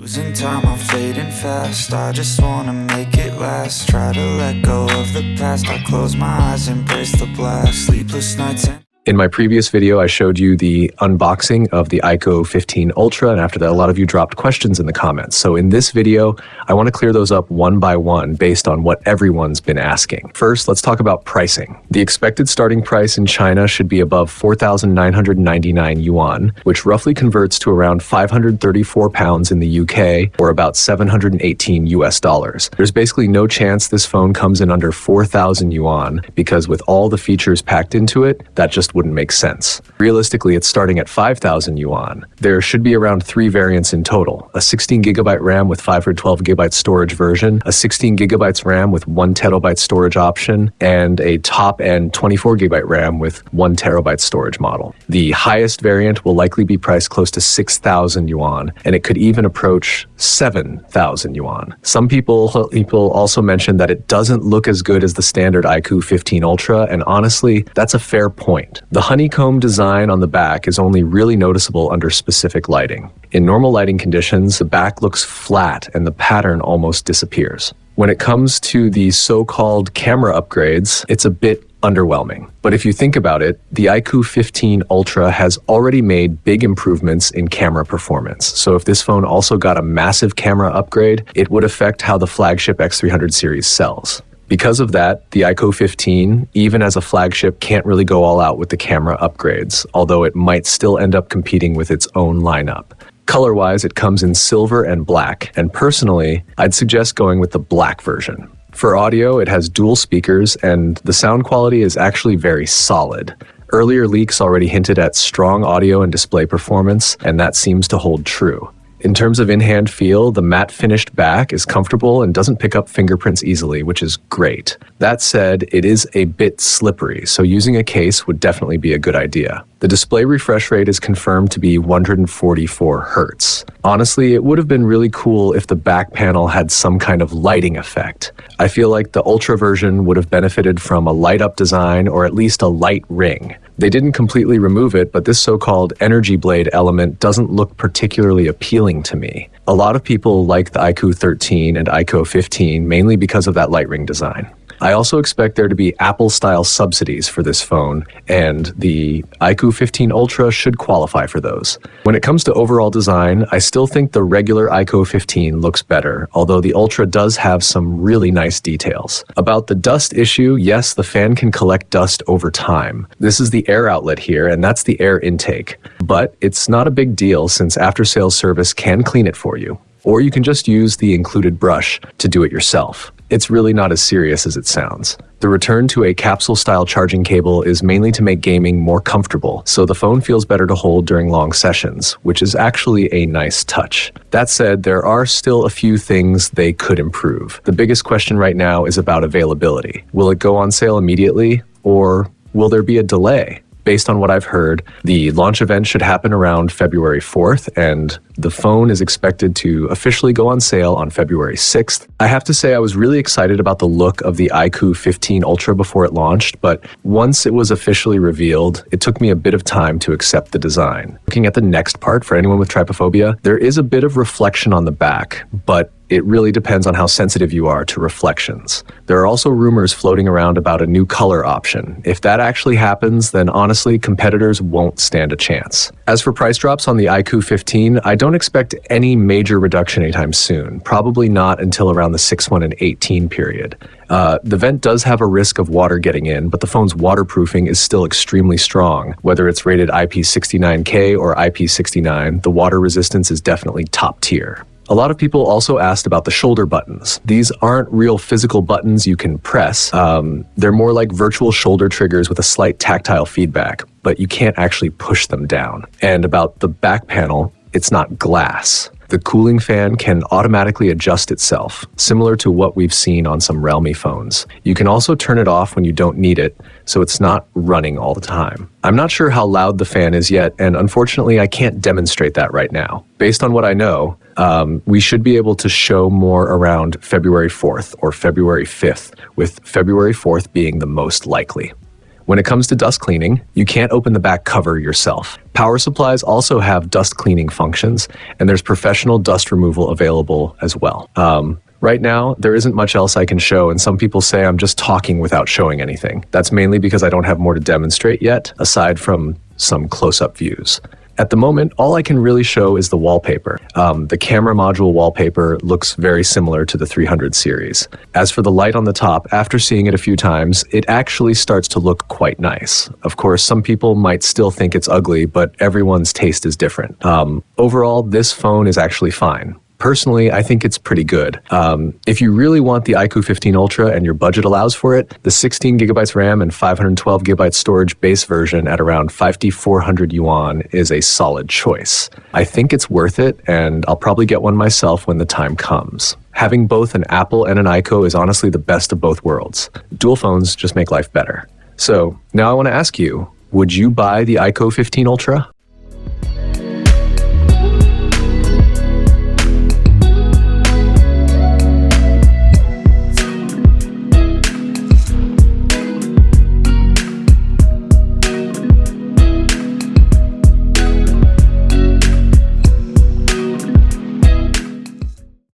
Losing time, I'm fading fast. I just wanna make it last. Try to let go of the past. I close my eyes, embrace the blast. Sleepless nights and in my previous video, I showed you the unboxing of the iQOO 15 Ultra, and after that, a lot of you dropped questions in the comments. So in this video, I want to clear those up one by one based on what everyone's been asking. First, let's talk about pricing. The expected starting price in China should be above 4,999 yuan, which roughly converts to around 534 pounds in the UK, or about 718 US dollars. There's basically no chance this phone comes in under 4,000 yuan, because with all the features packed into it, that just wouldn't make sense. Realistically, it's starting at 5,000 yuan. There should be around 3 variants in total: a 16GB RAM with 512GB storage version, a 16GB RAM with 1TB storage option, and a top-end 24GB RAM with 1TB storage model. The highest variant will likely be priced close to 6,000 yuan, and it could even approach 7,000 yuan. Some people also mentioned that it doesn't look as good as the standard iQOO 15 Ultra, and honestly, that's a fair point. The honeycomb design on the back is only really noticeable under specific lighting. In normal lighting conditions, the back looks flat and the pattern almost disappears. When it comes to the so-called camera upgrades, it's a bit underwhelming. But if you think about it, the iQOO 15 Ultra has already made big improvements in camera performance. So if this phone also got a massive camera upgrade, it would affect how the flagship X300 series sells. Because of that, the iQOO 15, even as a flagship, can't really go all out with the camera upgrades, although it might still end up competing with its own lineup. Color-wise, it comes in silver and black, and personally, I'd suggest going with the black version. For audio, it has dual speakers, and the sound quality is actually very solid. Earlier leaks already hinted at strong audio and display performance, and that seems to hold true. In terms of in-hand feel, the matte finished back is comfortable and doesn't pick up fingerprints easily, which is great. That said, it is a bit slippery, so using a case would definitely be a good idea. The display refresh rate is confirmed to be 144 Hz. Honestly, it would have been really cool if the back panel had some kind of lighting effect. I feel like the Ultra version would have benefited from a light-up design or at least a light ring. They didn't completely remove it, but this so-called energy blade element doesn't look particularly appealing to me. A lot of people like the iQOO 13 and iQOO 15 mainly because of that light ring design. I also expect there to be Apple-style subsidies for this phone, and the iQOO 15 Ultra should qualify for those. When it comes to overall design, I still think the regular iQOO 15 looks better, although the Ultra does have some really nice details. About the dust issue, yes, the fan can collect dust over time. This is the air outlet here, and that's the air intake. But it's not a big deal since after-sales service can clean it for you. Or you can just use the included brush to do it yourself. It's really not as serious as it sounds. The return to a capsule-style charging cable is mainly to make gaming more comfortable, so the phone feels better to hold during long sessions, which is actually a nice touch. That said, there are still a few things they could improve. The biggest question right now is about availability. Will it go on sale immediately, or will there be a delay? Based on what I've heard, the launch event should happen around February 4th, and the phone is expected to officially go on sale on February 6th. I have to say I was really excited about the look of the iQOO 15 Ultra before it launched, but once it was officially revealed, it took me a bit of time to accept the design. Looking at the next part, for anyone with trypophobia, there is a bit of reflection on the back, but it really depends on how sensitive you are to reflections. There are also rumors floating around about a new color option. If that actually happens, then honestly, competitors won't stand a chance. As for price drops on the iQOO 15, I don't expect any major reduction anytime soon, probably not until around the 6/1 and 18 period. The vent does have a risk of water getting in, but the phone's waterproofing is still extremely strong. Whether it's rated IP69K or IP69, the water resistance is definitely top tier. A lot of people also asked about the shoulder buttons. These aren't real physical buttons you can press. They're more like virtual shoulder triggers with a slight tactile feedback, but you can't actually push them down. And about the back panel, it's not glass. The cooling fan can automatically adjust itself, similar to what we've seen on some Realme phones. You can also turn it off when you don't need it, so it's not running all the time. I'm not sure how loud the fan is yet, and unfortunately I can't demonstrate that right now. Based on what I know, we should be able to show more around February 4th or February 5th, with February 4th being the most likely. When it comes to dust cleaning, you can't open the back cover yourself. Power supplies also have dust cleaning functions, and there's professional dust removal available as well. Right now, there isn't much else I can show, and some people say I'm just talking without showing anything. That's mainly because I don't have more to demonstrate yet, aside from some close-up views. At the moment, all I can really show is the wallpaper. The camera module wallpaper looks very similar to the 300 series. As for the light on the top, after seeing it a few times, it actually starts to look quite nice. Of course, some people might still think it's ugly, but everyone's taste is different. Overall, this phone is actually fine. Personally, I think it's pretty good. If you really want the iQOO 15 Ultra and your budget allows for it, the 16 gigabytes RAM and 512 gigabytes storage base version at around 5,400 yuan is a solid choice. I think it's worth it, and I'll probably get one myself when the time comes. Having both an Apple and an iQOO is honestly the best of both worlds. Dual phones just make life better. So now I want to ask you, would you buy the iQOO 15 Ultra?